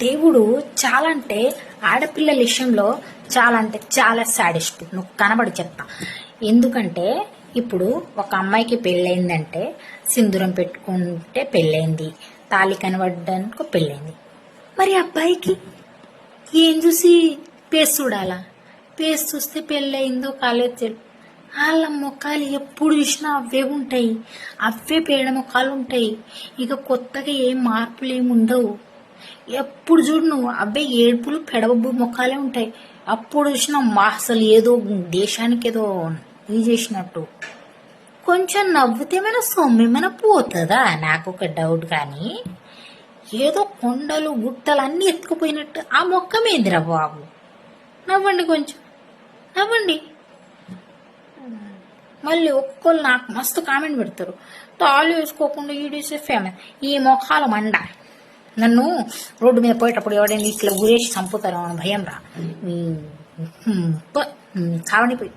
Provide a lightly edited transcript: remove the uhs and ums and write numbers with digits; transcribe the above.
దేవుడు చాలా అంటే ఆడపిల్లల విషయంలో చాలా అంటే చాలా సాడిస్ట్. నువ్వు కనబడి చెప్తా. ఎందుకంటే ఇప్పుడు ఒక అమ్మాయికి పెళ్ళయిందంటే సింధూరం పెట్టుకుంటే పెళ్ళైంది, తాళి కనబడడానికి పెళ్ళైంది. మరి అబ్బాయికి ఏం చూసి పేస్ చూడాలా? పేస్ చూస్తే పెళ్ళయిందో కాలేదు తెలియదు. వాళ్ళ మొక్కలు ఎప్పుడు చూసినా అవే ఉంటాయి, అవే పేడ మొక్కలు ఉంటాయి. ఇక కొత్తగా ఏం మార్పులు ఏమి ఉండవు. ఎప్పుడు చూడు నువ్వు అవే ఏడుపులు పెడబొబ్బు మొక్కలే ఉంటాయి. అప్పుడు చూసినా అసలు ఏదో దేశానికి ఏదో ఇది చేసినట్టు. కొంచెం నవ్వుతే మన సొమ్మేమైనా పోతుందా? నాకు ఒక డౌట్. కానీ ఏదో కొండలు గుట్టలు అన్నీ ఎత్తుకుపోయినట్టు ఆ మొక్క మీందిరా బాబు. నవ్వండి, కొంచెం నవ్వండి. మళ్ళీ ఒక్కొక్కరు నాకు మస్తు కామెంట్ పెడతారు, తాళ్ళు వేసుకోకుండా ఈడేసే ఫేమస్ ఈ మొఖాల మండ. నన్ను రోడ్డు మీద పోయేటప్పుడు ఎవడైనా ఇట్లా ఊరేసి చంపుతారో అని భయం రా. చావని పోయి